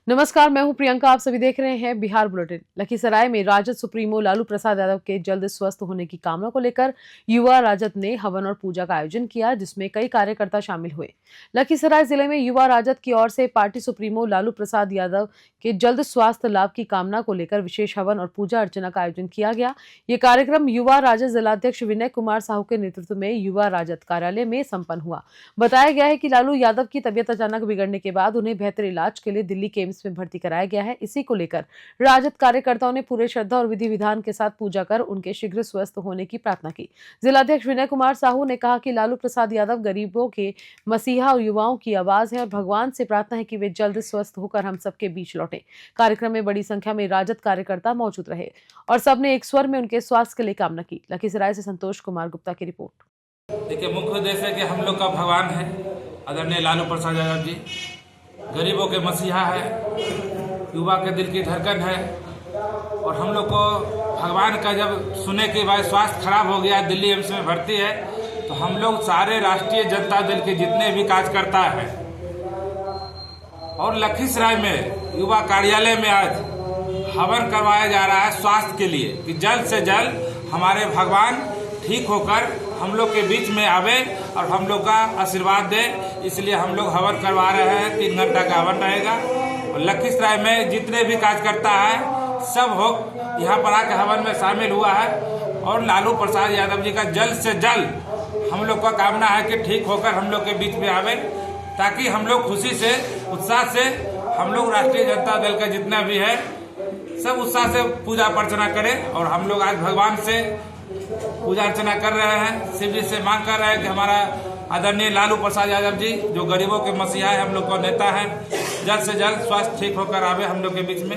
नमस्कार, मैं हूं प्रियंका। आप सभी देख रहे हैं बिहार बुलेटिन। लखीसराय में राजद सुप्रीमो लालू प्रसाद यादव के जल्द स्वस्थ होने की कामना को लेकर युवा राजद ने हवन और पूजा का आयोजन किया, जिसमें कई कार्यकर्ता शामिल हुए। लखीसराय जिले में युवा राजद की ओर से पार्टी सुप्रीमो लालू प्रसाद यादव के जल्द स्वास्थ्य लाभ की कामना को लेकर विशेष हवन और पूजा अर्चना का आयोजन किया गया। ये कार्यक्रम युवा राजद जिलाध्यक्ष विनय कुमार साहू के नेतृत्व में युवा राजद कार्यालय में संपन्न हुआ। बताया गया है कि लालू यादव की तबियत अचानक बिगड़ने के बाद उन्हें बेहतर इलाज के लिए दिल्ली के एम्स में भर्ती कराया गया है। इसी को लेकर राजद कार्यकर्ताओं ने पूरे श्रद्धा और विधि विधान के साथ पूजा कर उनके शीघ्र स्वस्थ होने की प्रार्थना की। जिलाध्यक्ष विनय कुमार साहू ने कहा कि लालू प्रसाद यादव गरीबों के मसीहा और युवाओं की आवाज है और भगवान से प्रार्थना है कि वे जल्द स्वस्थ होकर हम सबके बीच लौटे। कार्यक्रम में बड़ी संख्या में राजद कार्यकर्ता मौजूद रहे और सबने एक स्वर में उनके स्वास्थ्य के लिए कामना की। लखीसराय से संतोष कुमार गुप्ता की रिपोर्ट। देखिए, मुख्य उद्देश्य है कि हम लोग का भगवान है आदरणीय लालू प्रसाद यादव जी, गरीबों के मसीहा है, युवा के दिल की धड़कन है। और हम लोग को भगवान का जब सुने कि भाई स्वास्थ्य खराब हो गया, दिल्ली एम्स में भर्ती है, तो हम लोग सारे राष्ट्रीय जनता दल के जितने भी कार्यकर्ता हैं और लखीसराय में युवा कार्यालय में आज हवन करवाया जा रहा है स्वास्थ्य के लिए कि जल्द से जल्द हमारे भगवान ठीक होकर हम लोग के बीच में आवे और हम लोग का आशीर्वाद दे। इसलिए हम लोग हवन करवा रहे हैं। 3 घंटा का हवन रहेगा और लखीसराय में जितने भी कार्यकर्ता है सब हो यहाँ पर आकर हवन में शामिल हुआ है। और लालू प्रसाद यादव जी का जल्द से जल्द हम लोग का कामना है कि ठीक होकर हम लोग के बीच में आवे, ताकि हम लोग खुशी से उत्साह से हम लोग राष्ट्रीय जनता दल का जितना भी है सब उत्साह से पूजा अर्चना करें। और हम लोग आज भगवान से पूजा अर्चना कर रहे हैं, शिव जी से मांग कर रहे हैं कि हमारा आदरणीय लालू प्रसाद यादव जी जो गरीबों के मसीहा है, हम लोग का नेता है, जल्द से जल्द स्वास्थ्य ठीक होकर आवे हम लोग के बीच में।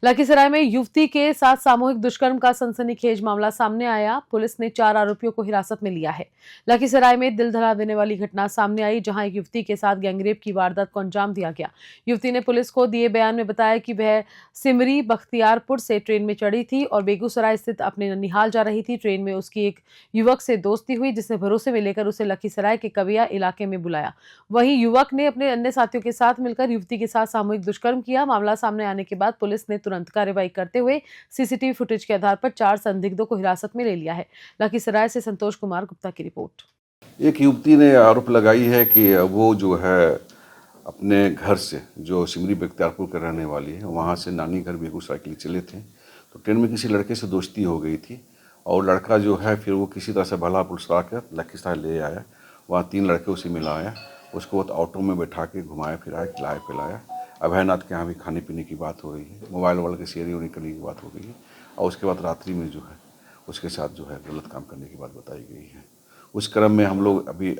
लखीसराय में युवती के साथ सामूहिक दुष्कर्म का सनसनीखेज मामला सामने आया। पुलिस ने 4 आरोपियों को हिरासत में लिया है। लखीसराय में दिल दहला देने वाली घटना सामने आई, जहां एक युवती के साथ गैंगरेप की वारदात को अंजाम दिया गया। युवती ने पुलिस को दिए बयान में बताया कि वह सिमरी बख्तियारपुर से ट्रेन में चढ़ी थी और बेगूसराय स्थित अपने ननिहाल जा रही थी। ट्रेन में उसकी एक युवक से दोस्ती हुई, जिसने भरोसे में लेकर उसे लखीसराय के कविया इलाके में बुलाया। वहीं युवक ने अपने अन्य साथियों के साथ मिलकर युवती के साथ सामूहिक दुष्कर्म किया। मामला सामने आने के बाद पुलिस ने तुरंत कार्रवाई करते हुए सीसीटीवी फुटेज के आधार पर 4 संदिग्धों को हिरासत में ले लिया है। लखीसराय से संतोष कुमार गुप्ता की रिपोर्ट। एक युवती ने आरोप लगाई है कि वो जो है अपने घर से, जो सिमरी बख्तियारपुर के रहने वाली है, वहाँ से नानी घर बेगूसराय के लिए चले थे, तो ट्रेन में किसी लड़के से दोस्ती हो गई थी और लड़का जो है फिर वो किसी तरह से भला पुलसरा कर लखीसराय ले आया। वहाँ 3 लड़के उसे मिलाया, उसको ऑटो में बैठा के घुमाया फिराया, खिलाया पिलाया। अभयनाथ के यहाँ भी खाने पीने की बात हो गई है, मोबाइल वोबाइल के शेयरिंग होने करने की बात हो गई है और उसके बाद रात्रि में जो है उसके साथ जो है गलत काम करने की बात बताई गई है। उस क्रम में हम लोग अभी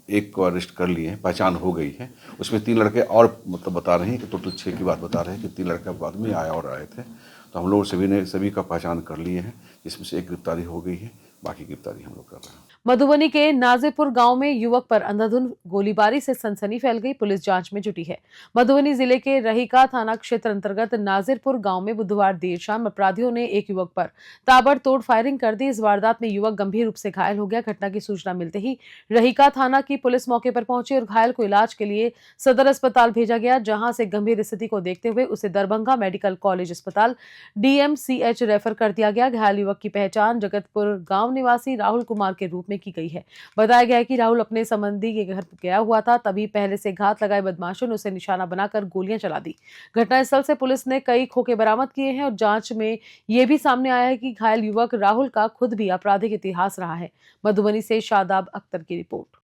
एक को अरेस्ट कर लिए हैं, पहचान हो गई है। उसमें 3 लड़के और मतलब बता रहे हैं कि टोटल 6 की बात बता रहे हैं कि 3 लड़के बाद में आए थे। तो हम लोग सभी का पहचान कर लिए हैं, जिसमें से एक गिरफ्तारी हो गई है, बाकी गिरफ्तारी हम लोग कर रहे हैं। मधुबनी के नाजिरपुर गांव में युवक पर अंधाधुंध गोलीबारी से सनसनी फैल गई। पुलिस जांच में जुटी है। मधुबनी जिले के रहीका थाना क्षेत्र अंतर्गत नाजिरपुर गांव में बुधवार देर शाम अपराधियों ने एक युवक पर ताबड़तोड़ फायरिंग कर दी। इस वारदात में युवक गंभीर रूप से घायल हो गया। घटना की सूचना मिलते ही रहीका थाना की पुलिस मौके पर पहुंची और घायल को इलाज के लिए सदर अस्पताल भेजा गया, जहां से गंभीर स्थिति को देखते हुए उसे दरभंगा मेडिकल कॉलेज अस्पताल DMCH रेफर कर दिया गया। घायल युवक की पहचान जगतपुर गांव निवासी राहुल कुमार के रूप में की गई है। बताया गया है कि राहुल अपने संबंधी के घर गया हुआ था, तभी पहले से घात लगाए बदमाशों ने उसे निशाना बनाकर गोलियां चला दी। घटनास्थल से पुलिस ने कई खोखे बरामद किए हैं और जांच में यह भी सामने आया है कि घायल युवक राहुल का खुद भी आपराधिक इतिहास रहा है। मधुबनी से शादाब अख्तर की रिपोर्ट।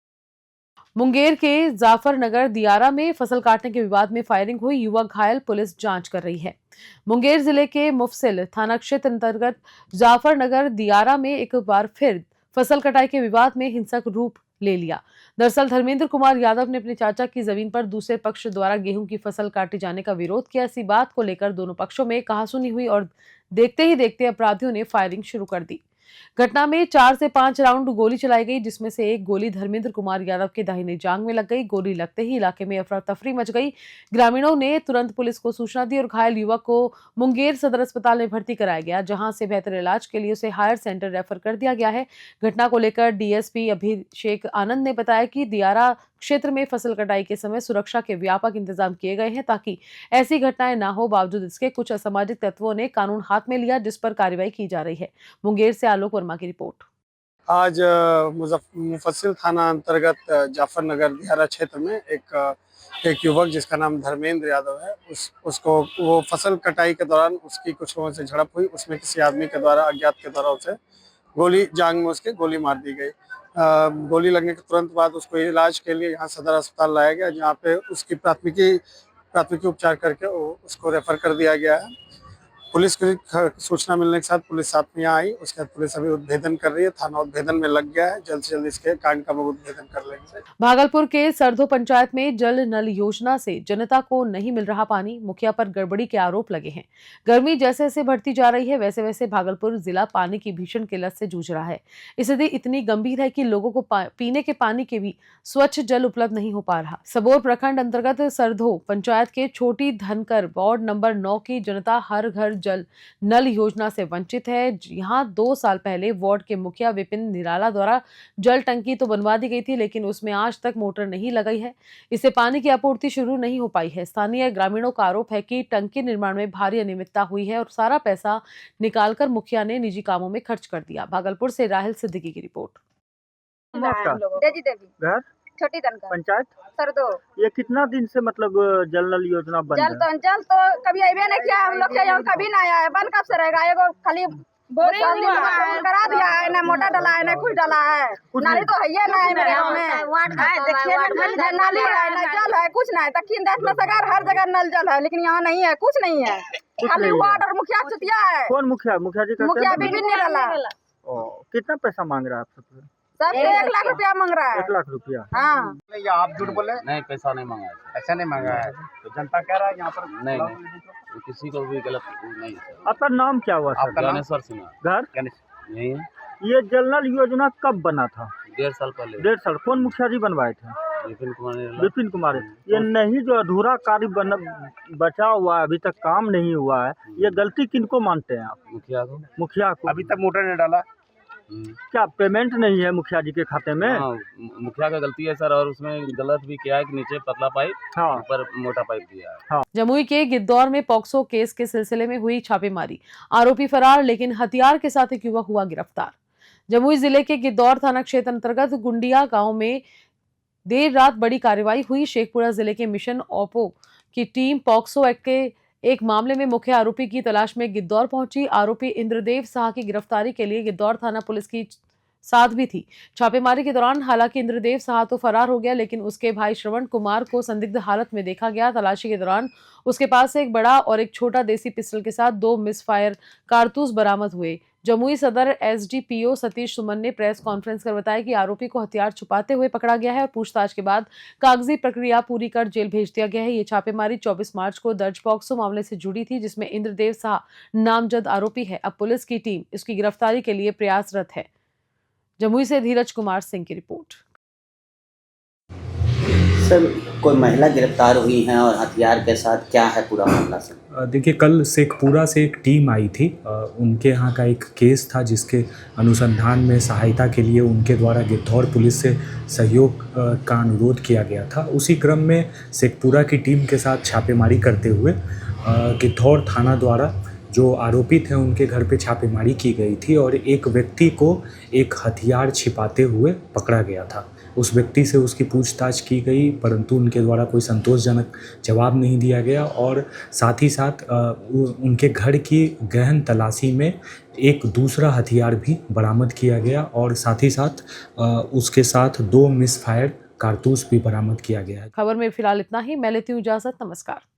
मुंगेर के जाफरनगर दियारा में फसल काटने के विवाद में फायरिंग हुई, युवक घायल, पुलिस जांच कर रही है। मुंगेर जिले के मुफसिल थाना क्षेत्र अंतर्गत जाफरनगर दियारा में एक बार फिर फसल कटाई के विवाद में हिंसक रूप ले लिया। दरअसल धर्मेंद्र कुमार यादव ने अपने चाचा की जमीन पर दूसरे पक्ष द्वारा गेहूं की फसल काटे जाने का विरोध किया। इसी बात को लेकर दोनों पक्षों में कहासुनी हुई और देखते ही देखते अपराधियों ने फायरिंग शुरू कर दी। घटना में 4 से 5 राउंड गोली चलाई गई, जिसमें से एक गोली धर्मेंद्र कुमार यादव के दाहिने जांग में लग गई। गोली लगते ही इलाके में अफरा तफरी मच गई। ग्रामीणों ने तुरंत पुलिस को सूचना दी और घायल युवक को मुंगेर सदर अस्पताल में भर्ती कराया गया, जहां से बेहतर इलाज के लिए उसे हायर सेंटर रेफर कर दिया गया है। घटना को लेकर DSP अभिषेक आनंद ने बताया कि दियारा क्षेत्र में फसल कटाई के समय सुरक्षा के व्यापक इंतजाम किए गए हैं ताकि ऐसी घटनाएं ना हो। बावजूद इसके कुछ असामाजिक तत्वों ने कानून हाथ में लिया, जिस पर कार्रवाई की जा रही है। मुंगेर से आलोक वर्मा की रिपोर्ट। आज मुफस्सिल थाना अंतर्गत जाफरनगर दियारा क्षेत्र में एक युवक जिसका नाम धर्मेंद्र यादव है, उसको वो फसल कटाई के दौरान उसकी कुछ लोगों से झड़प हुई। उसमें किसी आदमी के द्वारा, अज्ञात के द्वारा उसे गोली, जांग में उसके गोली मार दी गई। गोली लगने के तुरंत बाद उसको इलाज के लिए यहाँ सदर अस्पताल लाया गया, जहाँ पे उसकी प्राथमिकी उपचार करके उसको रेफर कर दिया गया है। पुलिस की सूचना मिलने के साथ पुलिस साथ में यहाँ आई। उसके बाद पुलिस अभी उद्भेदन कर रही है, थाना उद्भेदन में लग गया है। जल्द से जल्द इसके कांड का उद्भेदन कर लेंगे। भागलपुर के सरधो पंचायत में जल नल योजना से जनता को नहीं मिल रहा पानी, मुखिया पर गड़बड़ी के आरोप लगे हैं। गर्मी जैसे जैसे बढ़ती जा रही है, वैसे वैसे भागलपुर जिला पानी की भीषण किल्लत से जूझ रहा है। स्थिति इतनी गंभीर है कि लोगों को पीने के पानी के भी स्वच्छ जल उपलब्ध नहीं हो पा रहा। सबौर प्रखंड अंतर्गत सरधो पंचायत के छोटी धनकर वार्ड नंबर 9 की जनता हर घर जल नल योजना से वंचित है। यहाँ 2 साल पहले वार्ड के मुखिया विपिन निराला द्वारा जल टंकी तो बनवा दी गई थी, लेकिन उसमें आज तक मोटर नहीं लगाई है। इससे पानी की आपूर्ति शुरू नहीं हो पाई है। स्थानीय ग्रामीणों का आरोप है कि टंकी निर्माण में भारी अनियमितता हुई है और सारा पैसा निकालकर मुखिया ने निजी कामों में खर्च कर दिया। भागलपुर से राहिल सिद्दीकी की रिपोर्ट। देवी घर छोटी धनकर पंचायत सरदो। ये कितना दिन से मतलब जल नल योजना बंद है? जल तो कभी अबे नहीं किया हम लोग के यहाँ, कभी ना आया। बंद कब से रहेगा? एगो खाली करा दिया है, ना मोटर डला है, ना कुछ डला है। नाली तो है ना मेरे गाँव में, देखिए नाली है, ना जल है, कुछ ना है। दक्षिण देश में सगर हर जगह नल जल है, लेकिन यहाँ नहीं है, कुछ नहीं है। खाली वार्ड और मुखिया चुतिया है। कौन मुखिया? मुखिया जी मुखिया विपिन निराला। कितना पैसा मांग रहा है आप सबसे? सबसे 1 लाख रुपया मांग रहा है। 1 लाख रुपया? हाँ। नहीं, आप झूठ बोले। नहीं, पैसा नहीं मांगा है। ऐसा नहीं मांगा है तो जनता कह रहा है यहाँ पर नहीं, किसी को भी गलत नहीं। आपका नाम क्या हुआ सर? ज्ञानेश्वर सिंह। घर यही है। ये जल नल योजना कब बना था? 1.5 साल पहले। 1.5 साल। कौन मुखिया जी बनवाए थे? विपिन कुमार। ये नहीं, जो अधूरा कार्य बचा हुआ है, अभी तक काम नहीं हुआ है, ये गलती किनको मानते हैं आप? मुखिया को। अभी तक मोटर नहीं डाला। क्या पेमेंट नहीं है मुखिया जी के खाते में? हाँ, मुखिया का गलती है सर, और उसमें गलत भी किया है कि नीचे पतला पाइप, हाँ, ऊपर मोटा पाइप दिया है। हाँ। जमुई के गिद्दौर में पॉक्सो केस के सिलसिले में हुई छापेमारी, आरोपी फरार, लेकिन हथियार के साथ एक युवक हुआ गिरफ्तार। जमुई जिले के गिद्दौर थाना क्षेत्र अंतर्गत गुंडिया गांव में देर रात बड़ी कार्रवाई हुई। शेखपुरा जिले के मिशन ओपो की टीम पॉक्सो एक्ट के एक मामले में मुख्य आरोपी की तलाश में गिद्दौर पहुंची। आरोपी इंद्रदेव साह की गिरफ्तारी के लिए गिद्दौर थाना पुलिस की साथ भी थी। छापेमारी के दौरान हालांकि इंद्रदेव साह तो फरार हो गया, लेकिन उसके भाई श्रवण कुमार को संदिग्ध हालत में देखा गया। तलाशी के दौरान उसके पास से एक बड़ा और एक छोटा देसी पिस्टल के साथ 2 मिसफायर कारतूस बरामद हुए। जमुई सदर एसडीपीओ सतीश सुमन ने प्रेस कॉन्फ्रेंस कर बताया कि आरोपी को हथियार छुपाते हुए पकड़ा गया है और पूछताछ के बाद कागजी प्रक्रिया पूरी कर जेल भेज दिया गया है। ये छापेमारी 24 मार्च को दर्ज पॉक्सो मामले से जुड़ी थी, जिसमें इंद्रदेव साह नामजद आरोपी है। अब पुलिस की टीम इसकी गिरफ्तारी के लिए प्रयासरत है। जमुई से धीरज कुमार सिंह की रिपोर्ट। सर, कोई महिला गिरफ्तार हुई हैं और हथियार के साथ, क्या है पूरा मामला सर? देखिए, कल शेखपुरा से एक टीम आई थी। उनके यहाँ का एक केस था जिसके अनुसंधान में सहायता के लिए उनके द्वारा गिद्धौर पुलिस से सहयोग का अनुरोध किया गया था। उसी क्रम में शेखपुरा की टीम के साथ छापेमारी करते हुए गिद्धौर थाना द्वारा जो आरोपी थे उनके घर पे छापेमारी की गई थी और एक व्यक्ति को एक हथियार छिपाते हुए पकड़ा गया था। उस व्यक्ति से उसकी पूछताछ की गई, परंतु उनके द्वारा कोई संतोषजनक जवाब नहीं दिया गया और साथ ही साथ उनके घर की गहन तलाशी में एक दूसरा हथियार भी बरामद किया गया और साथ ही साथ उसके साथ 2 मिसफायर कारतूस भी बरामद किया गया है। खबर में फिलहाल इतना ही। मैं लेती हूँ इजाजत। नमस्कार।